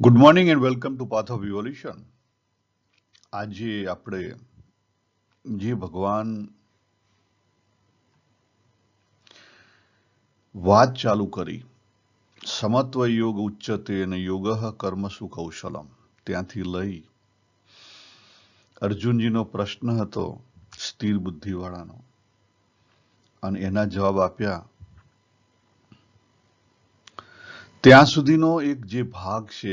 Good morning and welcome to path of evolution. આજે આપણે જે ભગવાન વાત ચાલુ કરી, સમત્વ યોગ ઉચ્ચતે અને યોગ કર્મસુ કૌશલમ, ત્યાંથી લઈ અર્જુનજીનો પ્રશ્ન હતો સ્થિર બુદ્ધિવાળાનો, અને એના જવાબ આપ્યા ત્યાં સુધીનો એક જે ભાગ છે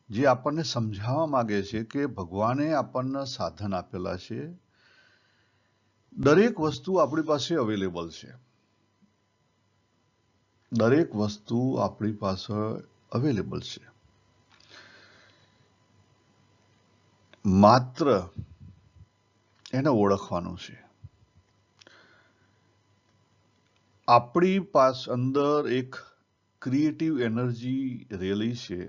જે આપણને સમજાવવા માંગે છે કે ભગવાને આપણને સાધન આપેલા છે. દરેક વસ્તુ આપણી પાસે અવેલેબલ છે. દરેક વસ્તુ આપણી પાસે અવેલેબલ છે. માત્ર એને ઓળખવાનું છે. આપણી પાસે અંદર એક ક્રિએટિવ એનર્જી રહેલી છે,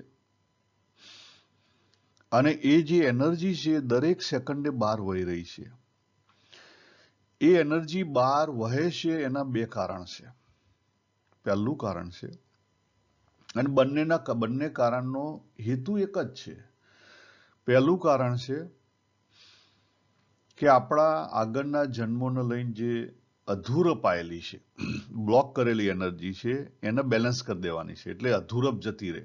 અને એ જે એનર્જી છે દરેક સેકન્ડે બહાર વહી રહી છે. એ એનર્જી બહાર વહે છે એના બે કારણ છે. પહેલું કારણ છે, અને બંને કારણનો હેતુ એક જ છે. પહેલું કારણ છે કે આપણા આગળના જન્મોને લઈને જે અધૂર પાયેલી છે, બ્લોક કરેલી એનર્જી છે, એને બેલેન્સ કરી દેવાની છે, એટલે અધૂરપ જતી રહે.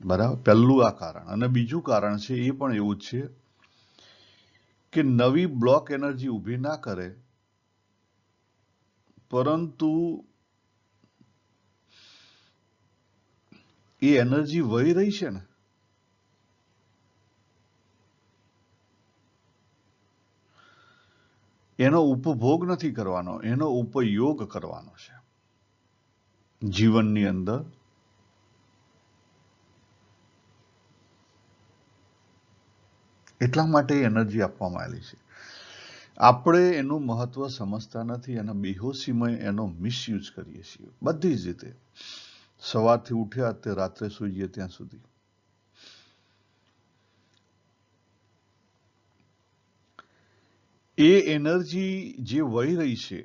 બરાબર, પહેલું આ કારણ. અને બીજું કારણ છે એ પણ એવું જ છે કે નવી બ્લોક એનર્જી ઊભી ના કરે, પરંતુ એ એનર્જી વહી રહી છે ને, એનો ઉપભોગ નથી કરવાનો, એનો ઉપયોગ કરવાનો છે જીવનની અંદર. એટલા માટે એનર્જી આપવામાં આવેલી છે. આપણે એનું મહત્વ સમજતા નથી અને બેહોશીમાં એનો મિસયુઝ કરીએ છીએ બધી જ રીતે. સવારથી ઉઠ્યા તે રાત્રે સૂઈએ ત્યાં સુધી. એ એનર્જી જે વહી રહી છે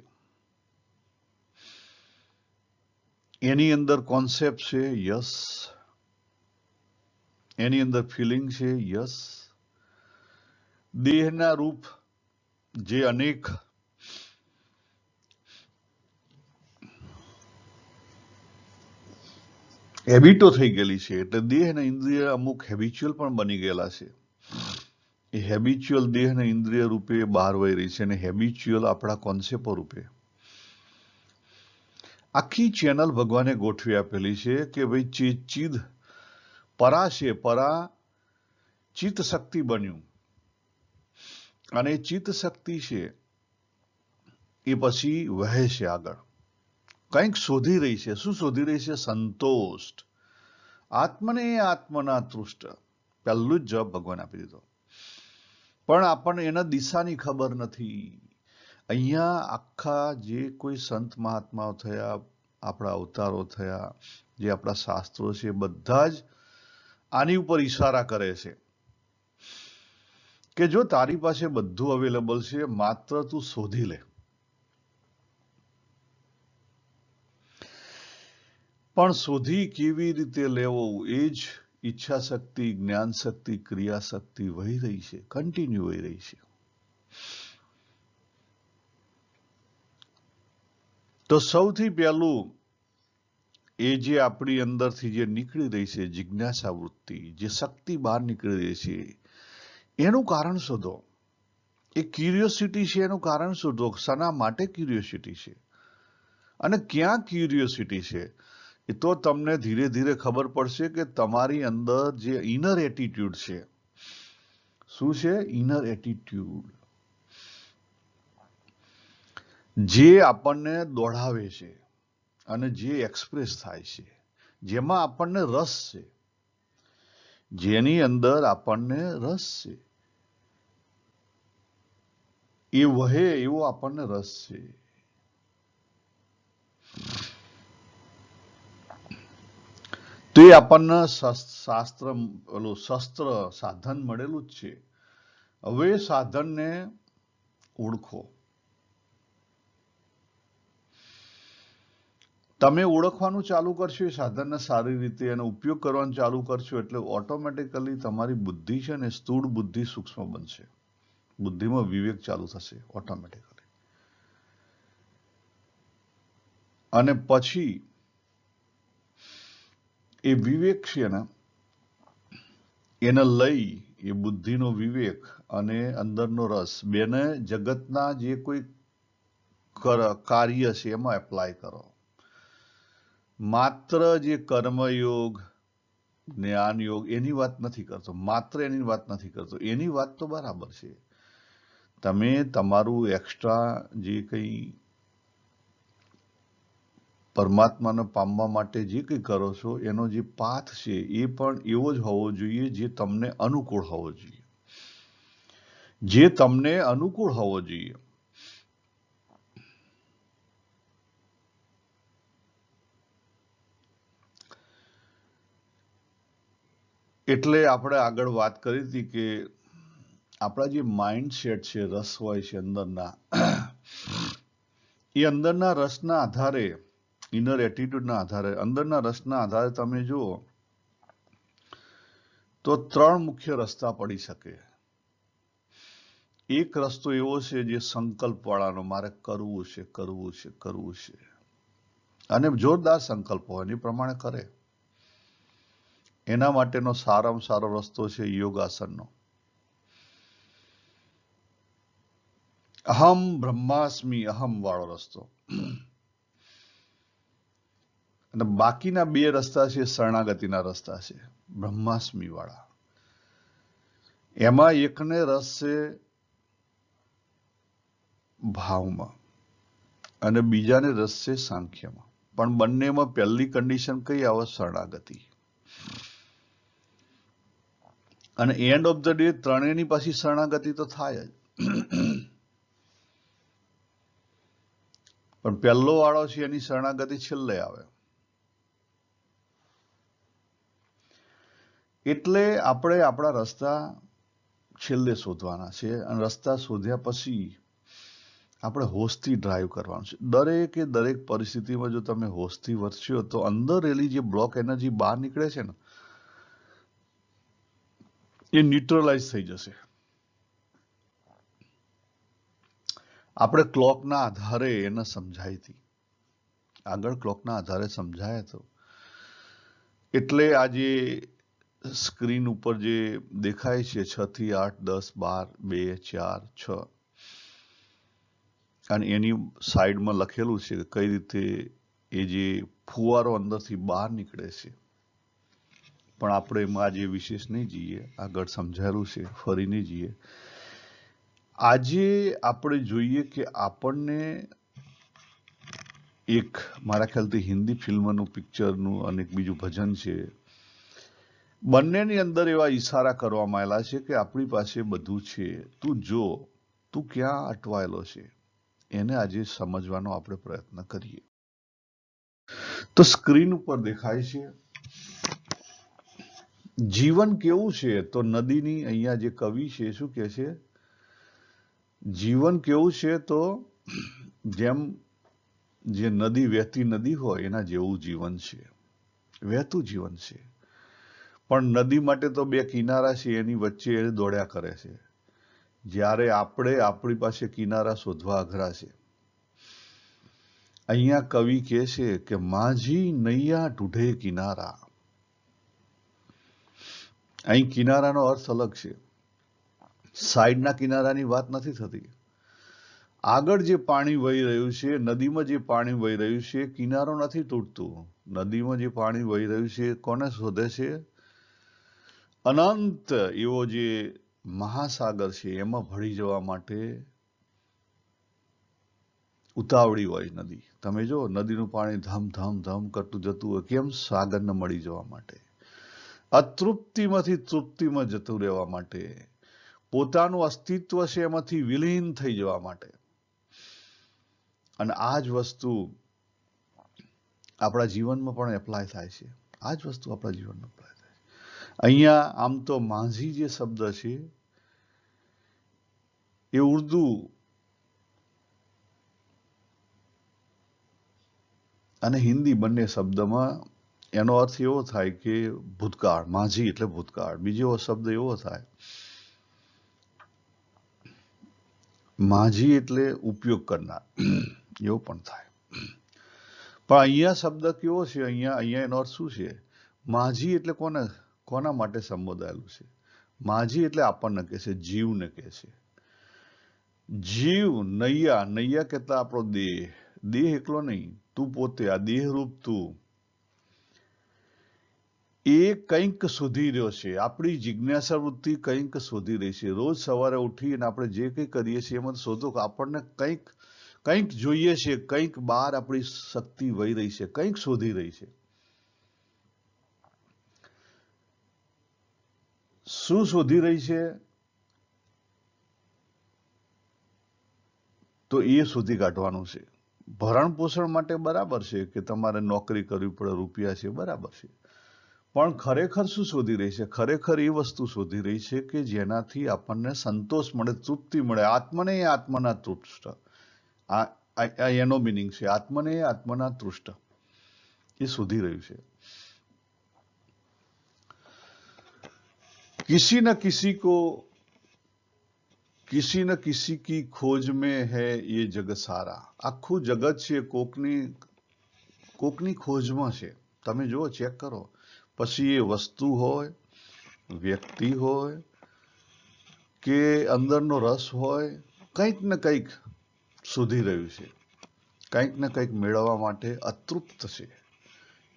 એની અંદર કોન્સેપ્ટ છે યસ, એની અંદર ફિલિંગ છે યસ, દેહના રૂપ જે અનેક હેબિટો થઈ ગયેલી છે, એટલે દેહ અને ઇન્દ્રિય અમુક હેબિચ્યુઅલ પણ બની ગયેલા છે. એ હેબિચ્યુઅલ દેહ અને ઇન્દ્રિય રૂપે બહાર વહી રહી છે, અને હેબિચ્યુઅલ આપણા કોન્સેપ્ટો રૂપે. આખી ચેનલ ભગવાને ગોઠવી આપેલી છે કે ભાઈ ચિદ પરા છે, પરા ચિત્ત શક્તિ બન્યું, અને ચિત્ત શક્તિ છે એ પછી વહે છે આગળ, કંઈક શોધી રહી છે. શું શોધી રહી છે? સંતોષ. આત્મને આત્મના તૃષ્ટ. પહેલું જ જવાબ ભગવાન આપી દીધો. પણ આપણને એના દિશાની ખબર નથી. અહીંયા આખા જે કોઈ સંત મહાત્માઓ થયા, આપણા અવતારો થયા, જે આપણા શાસ્ત્રો છે, બધા જ આની ઉપર ઈશારા કરે છે કે જો તારી પાસે બધું અવેલેબલ છે, માત્ર તું શોધી લે. પણ શોધી કેવી રીતે લેવો, એ જ ઈચ્છા શક્તિ, જ્ઞાન શક્તિ, ક્રિયા શક્તિ વહી રહી છે, કન્ટિન્યુ વહી રહી છે. તો સૌથી પહેલું એ જે આપણી અંદરથી જે નીકળી રહી છે જિજ્ઞાસા વૃત્તિ, જે શક્તિ બહાર નીકળી રહી છે, એનું કારણ શોધો. એ ક્યુરિયોસિટી છે, એનું કારણ શોધો. શાના માટે ક્યુરિયોસિટી છે અને ક્યાં ક્યુરિયોસિટી છે, એ તો તમને ધીરે ધીરે ખબર પડશે કે તમારી અંદર જે ઇનર એટીટ્યુડ છે. શું છે? ઇનર એટીટ્યુડ, જે આપણને દોડાવે છે અને જે એક્સપ્રેસ થાય છે, જેમાં આપણને રસ છે, જેની અંદર આપણને રસ છે, એ વહે એવો આપણને રસ છે. તો એ આપણને શાસ્ત્ર ઓલું શસ્ત્ર સાધન મળેલું જ છે. હવે સાધનને ઓળખો. તમે ઓળખવાનું ચાલુ કરશો એ સાધનને સારી રીતે એનો ઉપયોગ કરવાનું ચાલુ કરશો એટલે ઓટોમેટિકલી તમારી બુદ્ધિ છે ને સ્થૂળ બુદ્ધિ સૂક્ષ્મ બનશે, બુદ્ધિમાં વિવેક ચાલુ થશે ઓટોમેટિકલી. અને પછી એ વિવેક છે ને એને લઈ એ બુદ્ધિનો વિવેક અને અંદરનો રસ બેને જગતના જે કોઈ કાર્ય છે એમાં એપ્લાય કરો. માત્ર જે કર્મયોગ જ્ઞાન યોગ એની વાત નથી કરતો, માત્ર એની વાત નથી કરતો. એની વાત તો બરાબર છે. તમે તમારું એક્સ્ટ્રા જે કંઈ પરમાત્માને પામવા માટે જે કંઈ કરો છો એનો જે પાથ છે એ પણ એવો જ હોવો જોઈએ જે તમને અનુકૂળ હોવો જોઈએ, જે તમને અનુકૂળ હોવો જોઈએ. એટલે આપણે આગળ વાત કરી હતી કે આપણા જે માઇન્ડસેટ છે, રસ હોય છે અંદરના, એ અંદરના રસના આધારે, ઇનર એટીટ્યુડના આધારે, અંદરના રસના આધારે તમે જુઓ તો 3 મુખ્ય રસ્તા પડી શકે. એક રસ્તો એવો છે જે સંકલ્પ વાળાનો, મારે કરવું છે, કરવું છે, કરવું છે, અને જોરદાર સંકલ્પ હોય એ પ્રમાણે કરે. એના માટેનો સારામાં સારો રસ્તો છે યોગાસનનો. અહમ બ્રહ્માસ્મિ અહમ વાળો રસ્તો. અને બાકીના 2 રસ્તા છે શરણાગતિના રસ્તા છે, બ્રહ્માસ્મિ વાળા. એમાં એકને રસ છે ભાવમાં અને બીજાને રસ છે સાંખ્યમાં. પણ બંનેમાં પહેલી કન્ડિશન કઈ આવે? શરણાગતિ. અને એન્ડ ઓફ ધ ડે ત્રણેયની પાછી શરણાગતિ તો થાય જ. પણ પહેલો વાળો છે એની શરણાગતિ છેલ્લે આવે. એટલે આપણે આપણા રસ્તા છેલ્લે શોધવાના છે અને રસ્તા શોધ્યા પછી આપણે હોશથી ડ્રાઈવ કરવાનું છે. દરેકે દરેક પરિસ્થિતિમાં જો તમે હોશથી વર્તશો તો અંદર રહેલી જે બ્લોક એનર્જી બહાર નીકળે છે ને એ ન્યુટ્રલાઇઝ થઈ જશે. આપણે ક્લોકના આધારે એને સમજાઈ હતી, આગળ ક્લોકના આધારે સમજાય તો. એટલે આજે સ્ક્રીન ઉપર જે દેખાય છે 6 થી 8, 10, 12, 2, 4, 6, અને એની સાઈડમાં લખેલું છે કે કઈ રીતે એ જે ફુવારો અંદરથી બહાર નીકળે છે. પણ આપણે એમાં આજે વિશેષ નહીં જઈએ, આગળ સમજાયેલું છે, ફરી નહીં જઈએ. આજે આપણે જોઈએ કે આપણને એક, મારા ખ્યાલથી હિન્દી ફિલ્મનું, પિક્ચરનું અને બીજું ભજન છે, બંનેની અંદર એવા ઈશારા કરવામાં આવેલા છે કે આપણી પાસે બધું છે, તું જો, તું ક્યાં અટવાયેલો છે, એને આજે સમજવાનો આપણે પ્રયત્ન કરીએ. તો સ્ક્રીન ઉપર દેખાય છે જીવન કેવું છે? તો નદીની, અહીંયા જે કવિ છે શું કહે છે? જીવન કેવું છે? તો જેમ જે નદી, વહેતી નદી હોય એના જેવું જીવન છે, વહેતું જીવન છે. પણ નદી માટે તો 2 કિનારા છે, એની વચ્ચે એ દોડ્યા કરે છે. જ્યારે આપણે આપણી પાસે કિનારા શોધવા અઘરા છે. અહીંયા કવિ કહે છે કે माझी નૈયા ઢૂઢે કિનારા. અહીં કિનારાનો અર્થ અલગ છે. સાઈડના કિનારાની વાત નથી થતી. આગળ જે પાણી વહી રહ્યું છે, નદીમાં જે પાણી વહી રહ્યું છે, કિનારો નથી તૂટતું. નદીમાં જે પાણી વહી રહ્યું છે કોને શોધે છે? અનંત એવો જે મહાસાગર છે એમાં ભળી જવા માટે ઉતાવળી હોય નદી. તમે જો નદીનું પાણી ધમ ધમ ધમ કરતું જતું હોય, કેમ? સાગરને મળી જવા માટે, અતૃપ્તિમાંથી તૃપ્તિમાં જતું રહેવા માટે, પોતાનું અસ્તિત્વ છે એમાંથી વિલીન થઈ જવા માટે. અને આ જ વસ્તુ આપણા જીવનમાં પણ એપ્લાય થાય છે. આ જ વસ્તુ આપણા જીવનમાં એપ્લાય થાય છે. અહીંયા આમ તો માંઝી જે શબ્દ છે એ ઉર્દુ અને હિન્દી બંને શબ્દમાં એનો અર્થ એવો થાય કે ભૂતકાળ, माझी એટલે ભૂતકાળ. બીજો શબ્દ એવો થાય माझी એટલે ઉપયોગ કરનાર, એવો પણ થાય. પણ અહીંયા શબ્દ કેવો છે? અહીંયા એનો અર્થ શું છે? माझी એટલે કોના માટે સંબોધાયેલું છે? माझी એટલે આપણને કહે છે, જીવને કહે છે. જીવ નૈયા કેટલા આપણો દેહ એકલો નહીં, તું પોતે, આ દેહરૂપ તું, એ કંઈક શોધી રહ્યો છે. આપણી જિજ્ઞાસા વૃત્તિ કંઈક શોધી રહી છે. રોજ સવારે ઉઠી અને આપણે જે કંઈ કરીએ છીએ એમાં શોધો કે આપણને કંઈક જોઈએ છે, કંઈક બહાર આપણી શક્તિ વહી રહી છે, કંઈક શોધી રહી છે. શું શોધી રહી છે? તો એ શોધી કાઢવાનું છે. ભરણ પોષણ માટે બરાબર છે કે તમારે નોકરી કરવી પડે, રૂપિયા છે, બરાબર છે. પણ ખરેખર શું શોધી રહી છે? ખરેખર એ વસ્તુ શોધી રહી છે કે જેનાથી આપણને સંતોષ મળે, તૃપ્તિ મળે. આત્મને આત્મના તૃષ્ટ, આ એનો મિનિંગ છે. આત્મને આત્મના તૃષ્ટ એ શોધી રહ્યું છે. किसी न किसी की खोज में है ये जग सारा. આખું જગત છે કોકની ખોજમાં છે. તમે જુઓ, ચેક કરો. પછી એ વસ્તુ હોય, વ્યક્તિ હોય કે અંદરનો રસ હોય, કંઈક ને કંઈક શોધી રહ્યું છે. કંઈક ને કંઈક મેળવવા માટે અતૃપ્ત છે.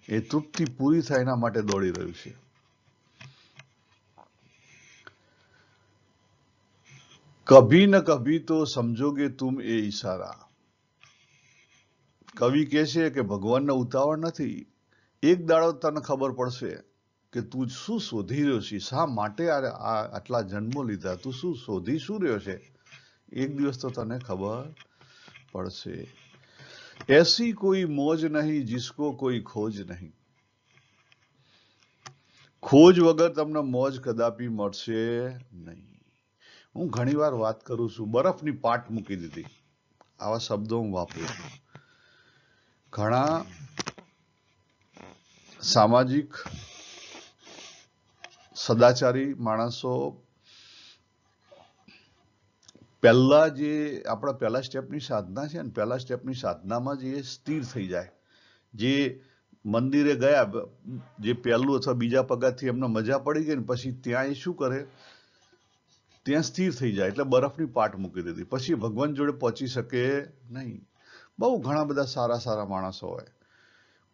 એ તૃપ્તિ પૂરી થાય એના માટે દોડી રહ્યું છે. કભી ન કભી તો સમજોગે તુમ એ ઈશારા. કવિ કહે છે કે ભગવાનને ઉતાવળ નથી. એક દાડો તને ખબર પડશે કે તું શું શોધી રહ્યો છે, શા માટે આટલા જન્મો લીધા, તું શું શોધી શું રહ્યો છે. એક દિવસ તો તને ખબર પડશે. એસી કોઈ મોજ નહીં જિસકો કોઈ ખોજ નહીં. ખોજ વગર તમને મોજ કદાપી મળશે નહીં. હું ઘણી વાર વાત કરું છું, બરફની પાટ મૂકી દીધી. આવા શબ્દો હું વાપરું છું. ઘણા સામાજિક સદાચારી માણસો પહેલા સ્ટેપની સાધના છે ને, પહેલા સ્ટેપની સાધનામાં જ એ સ્થિર થઈ જાય. જે મંદિરે ગયા, જે પહેલું અથવા બીજા પગથિયે એમને મજા પડી ગઈ ને પછી ત્યાં એ શું કરે, ત્યાં સ્થિર થઈ જાય. એટલે બરફની પાટ મૂકી દીધી. પછી ભગવાન જોડે પહોંચી શકે નહીં. બહુ ઘણા બધા સારા માણસો હોય,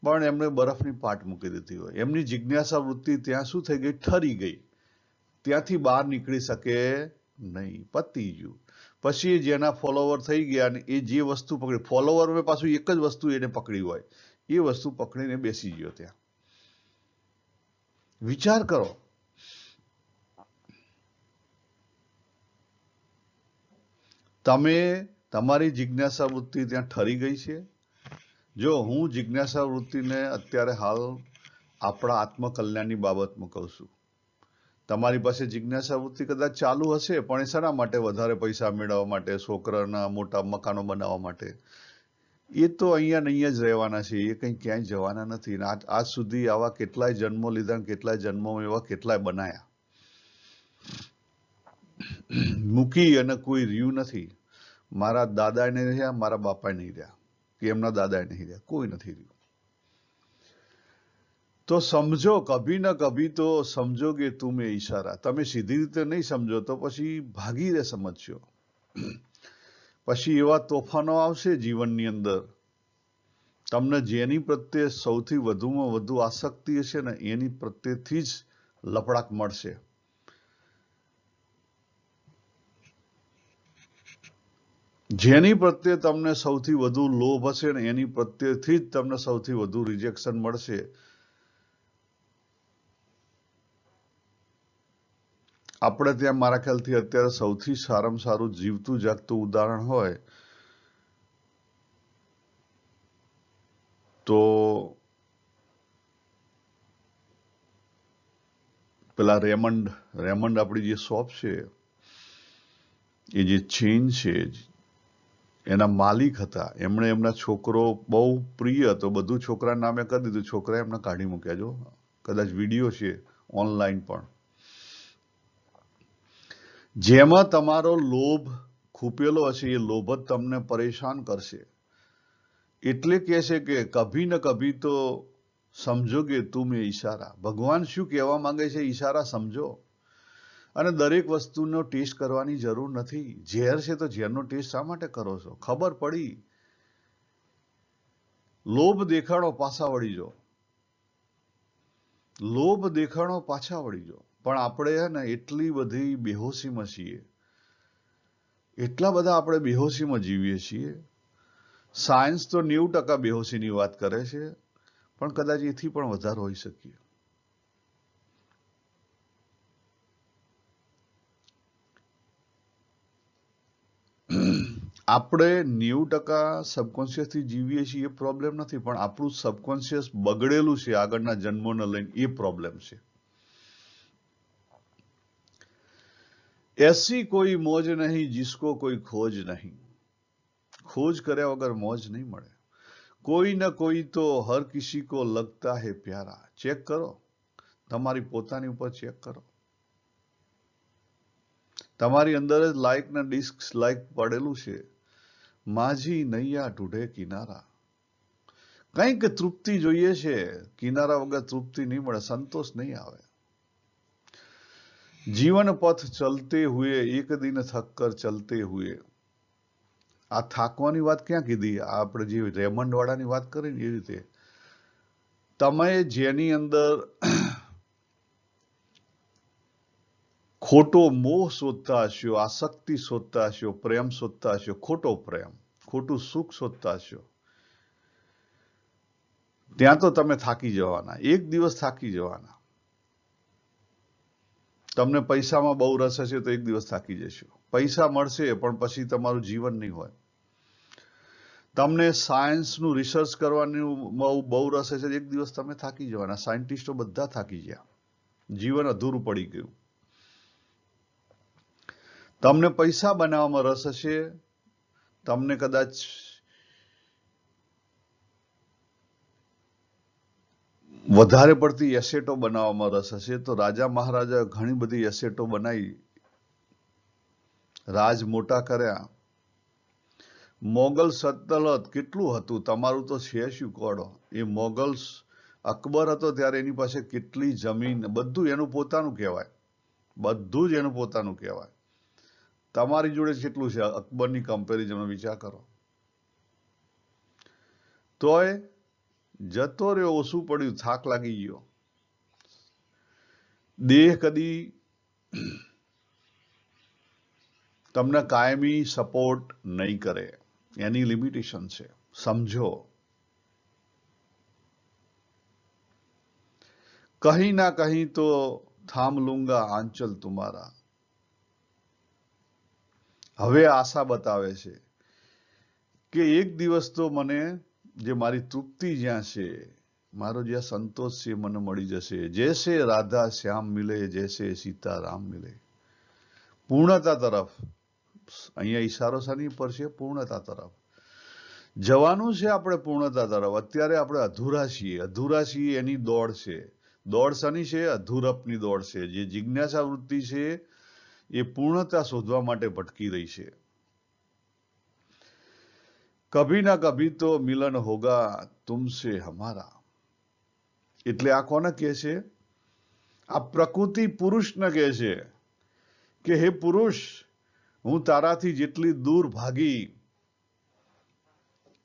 પણ એમને બરફની પાટ મૂકી દીધી હોય. એમની જિજ્ઞાસા વૃત્તિ ત્યાં શું થઈ ગઈ? ઠરી ગઈ. ત્યાંથી બહાર નીકળી શકે નહીં. પતી ગયું. પછી જેના ફોલોવર થઈ ગયા અને એ જે વસ્તુ પકડી, ફોલોવર પાછું એક જ વસ્તુ એને પકડી હોય, એ વસ્તુ પકડીને બેસી ગયો ત્યાં. વિચાર કરો. તમારી જિજ્ઞાસા વૃત્તિ ત્યાં ઠરી ગઈ છે. જો હું જિજ્ઞાસા વૃત્તિને અત્યારે હાલ આપણા આત્મકલ્યાણની બાબતમાં કહું છું. તમારી પાસે જિજ્ઞાસા વૃત્તિ કદાચ ચાલુ હશે, પણ એ શેના માટે? વધારે પૈસા મેળવવા માટે, છોકરાના મોટા મકાનો બનાવવા માટે. એ તો અહીંયા જ રહેવાના છે. એ કંઈ ક્યાંય જવાના નથી. આજ સુધી આવા કેટલાય જન્મો લીધા, કેટલાય જન્મો એવા કેટલાય બનાયા, મૂકી અને કોઈ રહ્યું નથી. મારા દાદા નહીં રહ્યા, મારા બાપા નહીં રહ્યા, કે એમના દાદા નહીં રહ્યા, કોઈ નથી રહ્યું. તો સમજો, કભી ન કભી તો સમજોગે તુમ એ ઈશારા. તમે સીધી રીતે નહીં સમજો તો પછી ભાગીને સમજશો. પછી એવા તોફાનો આવશે જીવનની અંદર, તમને જેની પ્રત્યે સૌથી વધુમાં વધુ આસક્તિ હશે ને એની પ્રત્યેથી જ લપડાક મળશે. જેની પ્રત્યે તમને સૌથી વધુ લોભ હશે ને એની પ્રત્યેથી જ તમને સૌથી વધુ રિજેક્શન મળશે. આપણે ત્યાં મારા ખ્યાલથી અત્યારે સૌથી સારામાં સારું જીવતું જાગતું ઉદાહરણ હોય તો પેલા રેમન્ડ આપણી જે શોપ છે, એ જે ચેઇન છે, એના માલિક હતા, એમણે એમના છોકરો બહુ પ્રિય હતો, બધું છોકરાના નામે કરી દીધું, છોકરાએ એમને કાઢી મૂક્યા. જો કદાચ વિડીયો છે ઓનલાઈન પણ. જેમાં તમારો લોભ ખૂપેલો હશે એ લોભ જ તમને પરેશાન કરશે. એટલે કહે છે કે કભી ન કભી તો સમજોગે તુમ એ ઈશારા. ભગવાન શું કહેવા માંગે છે? ઈશારા સમજો. અને દરેક વસ્તુનો ટેસ્ટ કરવાની જરૂર નથી. ઝેર છે તો ઝેરનો ટેસ્ટ શા માટે કરો છો? ખબર પડી, લોભ દેખાડો, પાછા વળી જાઓ. લોભ દેખાડો, પાછા વળી જાઓ. પણ આપણે હે ને એટલી બધી બેહોશીમાં છીએ, એટલા બધા આપણે બેહોશીમાં જીવીએ છીએ. સાયન્સ તો 90% બેહોશીની વાત કરે છે, પણ કદાચ એથી પણ વધારે હોઈ શકીએ. આપણે 90% સબકોન્શિયસથી જીવીએ છીએ એ પ્રોબ્લેમ નથી, પણ આપણું સબકોન્શિયસ બગડેલું છે આગળના જન્મોને લઈને, એ પ્રોબ્લેમ છે. એસી કોઈ મોજ નહીં जिसको કોઈ ખોજ નહીં. ખોજ કર્યા વગર મોજ નહીં મળે. કોઈ ન કોઈ તો હર કિસી કો લગતા હે પ્યારા. ચેક કરો, તમારી પોતાની ઉપર ચેક કરો. તમારી અંદર જ લાઈક ના ડિસલાઈક પડેલું છે. माझी નૈયા ઢૂઢે કિનારા. કંઈક તૃપ્તિ જોઈએ છે, કિનારા વગર તૃપ્તિ નહીં મળે, સંતોષ નહીં આવે. જીવન પથ ચલતે હુએ એક દિન થક કર ચલતે હુએ. આ થાકવાની વાત ક્યાં કીધી? આપણે જે રેમન્ડ વાળાની વાત કરી ને એ રીતે તમે જેની અંદર ખોટો મોહ શોધતા હશો, આસક્તિ શોધતા હશો, પ્રેમ શોધતા હશો, ખોટો પ્રેમ, ખોટું સુખ શોધતા હશો, ત્યાં તો તમે થાકી જવાના, એક દિવસ થાકી જવાના. તમને પૈસામાં બહુ રસ હશે તો એક દિવસ થાકી જશો. પૈસા મળશે પણ પછી તમારું જીવન નહીં હોય. તમને સાયન્સનું રિસર્ચ કરવાનું બહુ રસ હશે, એક દિવસ તમે થાકી જવાના. સાયન્ટિસ્ટો બધા થાકી ગયા, જીવન અધૂરું પડી ગયું. તમને પૈસા બનાવવામાં રસ હશે, તમને કદાચ વધારે પડતી એસેટો બનાવવામાં રસ હશે, તો રાજા મહારાજા ઘણી બધી એસેટો બનાવી, રાજ મોટા કર્યા. મોગલ સલ્તનત કેટલું હતું, તમારું તો છે શું કોડો. એ મોગલ્સ અકબર હતો ત્યારે એની પાસે કેટલી જમીન, બધું એનું પોતાનું કહેવાય, બધું જ એનું પોતાનું કહેવાય. તમારી જોડે કેટલું છે અકબરની કમ્પેરિઝનનો વિચાર કરો. તોય જતો રહ્યો, ઓછું પડ્યું, થાક લાગી ગયો. દેહ કદી તમને કાયમી સપોર્ટ નહીં કરે, એની લિમિટેશન છે, સમજો. કहीं ના કहीं તો થામ લુંગા આંચલ તુમારા. હવે આશા બતાવે છે કે એક દિવસ તો મને જે મારી તૃપ્તિ જ્યાં છે, મારો જ્યાં સંતોષ છે, મને મળી જશે. જૈસે રાધા શ્યામ મિલે, જૈસે સીતારામ મિલે. પૂર્ણતા તરફ અહીંયા ઈશારો શની પર છે? પૂર્ણતા તરફ જવાનું છે આપણે, પૂર્ણતા તરફ. અત્યારે આપણે અધૂરા છીએ, અધૂરા છીએ એની દોડ છે. દોડ શની છે? અધૂરપની દોડ છે. જે જિજ્ઞાસા વૃત્તિ છે એ પૂર્ણતા શોધવા માટે ભટકી રહી છે. કભી ના કભી તો મિલન હોગા તુમસે હમારા. એટલે આ કોને કહે છે? આ પ્રકૃતિ પુરુષને કહે છે કે હે પુરુષ, હું તારાથી જેટલી દૂર ભાગી,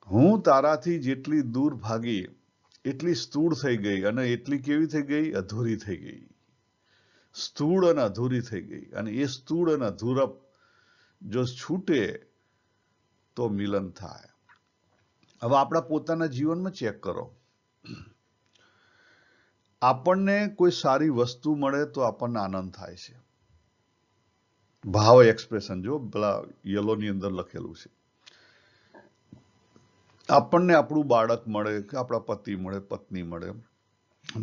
હું તારાથી જેટલી દૂર ભાગી એટલી સ્થૂળ થઈ ગઈ, અને એટલી કેવી થઈ ગઈ? અધૂરી થઈ ગઈ. સ્થૂળ અને અધૂરી થઈ ગઈ. અને એ સ્થૂળ અને અધૂરપ જો છૂટે તો મિલન થાય. હવે આપણા પોતાના જીવનમાં ચેક કરો. આપણને કોઈ સારી વસ્તુ મળે તો આપણને આનંદ થાય છે. ભાવ એક્સપ્રેશન જો પેલા યલોની અંદર લખેલું છે. આપણને આપણું બાળક મળે, કે આપણા પતિ મળે, પત્ની મળે,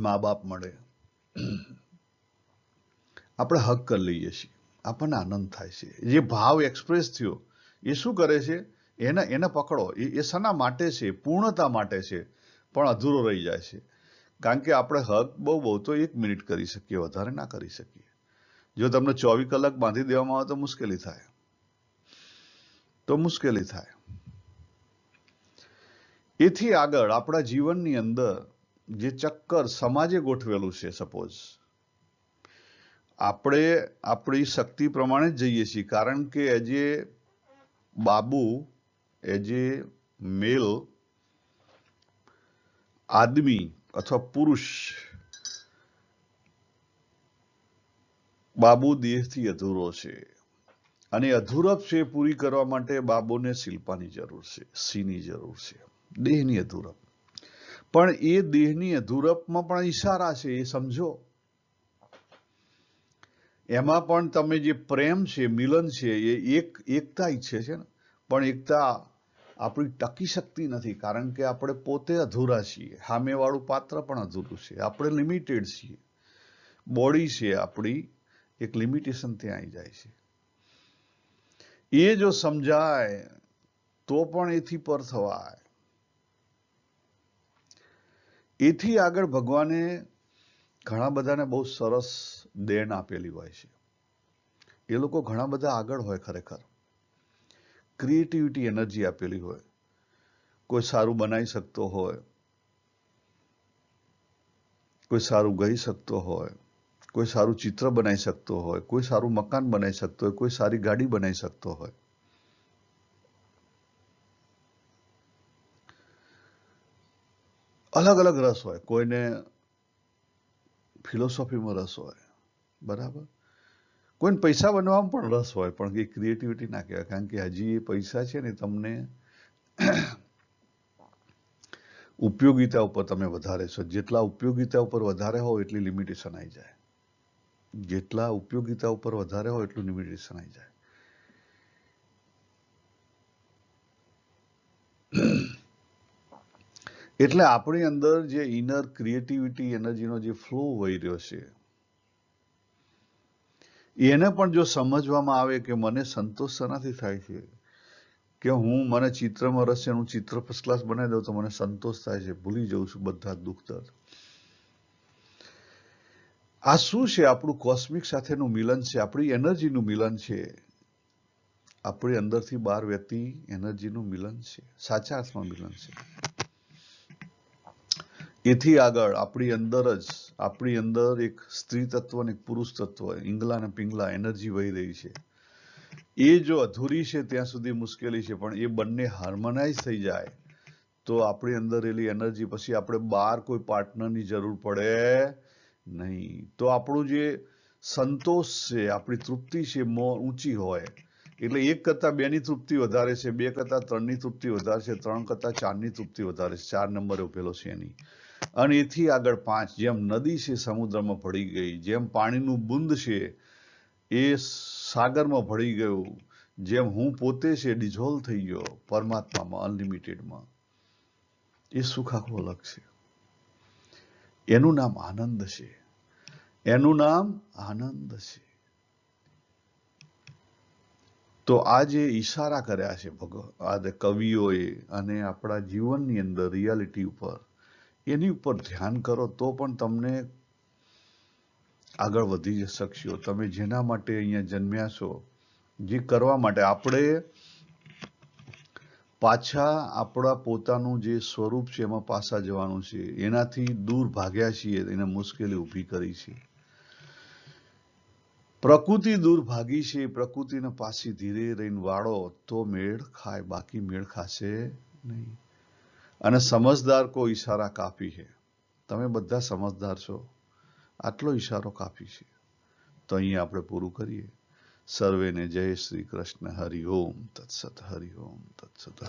મા બાપ મળે, આપણે હક કરી લઈએ છીએ, આપણને આનંદ થાય છે. જે ભાવ એક્સપ્રેસ થયો એ શું કરે છે? એને પકડો. એ શાના માટે છે? પૂર્ણતા માટે છે, પણ અધૂરો રહી જાય છે. કારણ કે આપણે હક બહુ તો 1 મિનિટ કરી શકીએ, વધારે ના કરી શકીએ. જો તમને 24 કલાક બાંધી દેવામાં આવે તો મુશ્કેલી થાય. એથી આગળ આપણા જીવનની અંદર જે ચક્કર સમાજે ગોઠવેલું છે, સપોઝ આપણે આપણી શક્તિ પ્રમાણે જ જઈએ છીએ, કારણ કે એજ એ બાબુ, એજ એ મેલ આદમી અથવા પુરુષ, બાબુ દેહથી અધૂરો છે, અને અધૂરપ છે પૂરી કરવા માટે બાબુને શિલ્પાની જરૂર છે, સિંહની જરૂર છે, દેહની અધૂરપ. પણ એ દેહની અધૂરપમાં પણ ઈશારા છે, એ સમજો. એમાં પણ તમે જે પ્રેમ છે, મિલન છે, એ એકતા ઈચ્છે છે ને, પણ એકતા આપણી ટકી શકતી નથી, કારણ કે આપણે પોતે અધૂરા છીએ. સામેવાળું પાત્ર પણ અધૂરું છે, આપણે લિમિટેડ છીએ. બોડી છે આપણી, એક લિમિટેશન ત્યાં આવી જાય છે. એ જો સમજાય તો પણ એથી પર થવાય. એથી આગળ ભગવાને ઘણા બધાને બહુ સરસ દેણ આપેલી હોય છે. એ લોકો ઘણા બધા આગળ હોય, ખરેખર ક્રિએટિવિટી એનર્જી આપેલી હોય. કોઈ સારું બનાવી શકતો હોય, કોઈ સારું ગાઈ શકતો હોય, કોઈ સારું ચિત્ર બનાવી શકતો હોય, કોઈ સારું મકાન બનાવી શકતો હોય, કોઈ સારી ગાડી બનાવી શકતો હોય. અલગ અલગ રસ હોય. કોઈને ફિલોસોફીમાં રસ હોય, બરાબર. કોઈને પૈસા બનવામાં પણ રસ હોય, પણ એ ક્રિએટિવિટી ના કહેવાય, કારણ કે હજી એ પૈસા છે ને તમને ઉપયોગિતા ઉપર તમે વધારે છો. જેટલા ઉપયોગિતા ઉપર વધારે હોય એટલી લિમિટેશન આવી જાય. જેટલા ઉપયોગિતા ઉપર વધારે હોય એટલું લિમિટેશન આવી જાય. એટલે આપણી અંદર જે ઇનર ક્રિએટિવિટી એનર્જીનો જે ફ્લો વહી રહ્યો છે, એને પણ જો સમજવામાં આવે કે મને સંતોષ શેનાથી થાય છે, કે મને ચિત્રમાં રસ છે, હું ચિત્ર ફર્સ્ટ ક્લાસ બનાવી દઉં તો મને સંતોષ થાય છે, ભૂલી જઉં છું બધા દુઃખ દર્દ. આ શું છે? આપણું કોસ્મિક સાથેનું મિલન છે, આપણી એનર્જીનું મિલન છે, આપણી અંદરથી બહાર વહેતી એનર્જીનું મિલન છે, સાચા અર્થમાં મિલન છે. એથી આગળ આપણી અંદર એક સ્ત્રી તત્વ અને એક પુરુષ તત્વ, ઈંગલા અને પિંગલા એનર્જી વહી રહી છે. એ જો અધૂરી છે ત્યાં સુધી મુશ્કેલી છે, પણ એ બંને હાર્મોનાઇઝ થઈ જાય તો આપણી અંદર રહેલી એનર્જી, પછી આપણે બહાર કોઈ પાર્ટનરની જરૂર પડે નહીં. તો આપણું જે સંતોષ છે, આપણી તૃપ્તિ છે, ઊંચી હોય. એટલે 1 કરતા 2 ની તૃપ્તિ વધારે છે, 2 કરતા 3 ની તૃપ્તિ વધારે છે, 3 કરતા 4 ની તૃપ્તિ વધારે છે, 4 નંબરે ઉભેલો છે એની. અને એથી આગળ 5, જેમ નદી છે સમુદ્રમાં ભળી ગઈ, જેમ પાણીનું બુંદ છે એ સાગરમાં ભળી ગયું, જેમ હું પોતે છે ડિઝોલ્વ થઈ ગયો પરમાત્મામાં, અનલિમિટેડમાં. એ સુખ આખું અલગ છે. એનું નામ આનંદ છે. એનું નામ આનંદ છે. તો આ જે ઈશારા કર્યા છે આ કવિઓએ અને આપણા જીવનની અંદર રિયાલિટી ઉપર, એની ઉપર ધ્યાન કરો તો પણ તમને આગળ વધી શકશો. તમે જેના માટે અહીંયા જન્મ્યા છો, જે કરવા માટે, આપણે પાછા આપણા પોતાનું જે સ્વરૂપ છે એમાં પાછા જવાનું છે. એનાથી દૂર ભાગ્યા છીએ, એને મુશ્કેલી ઊભી કરી છે. પ્રકૃતિ દૂર ભાગી છે, પ્રકૃતિને પાછી ધીરે રહીને વાળો તો મેળ ખાય, બાકી મેળ ખાશે નહીં. અને સમજદાર કો ઈશારા કાફી છે. તમે બધા સમજદાર છો, આટલો ઈશારો કાફી છે. તો અહીંયા આપણે પૂરું કરીએ. સર્વેને જય શ્રી કૃષ્ણ. હરિ ઓમ તત્સત. હરિ ઓમ તત્સત.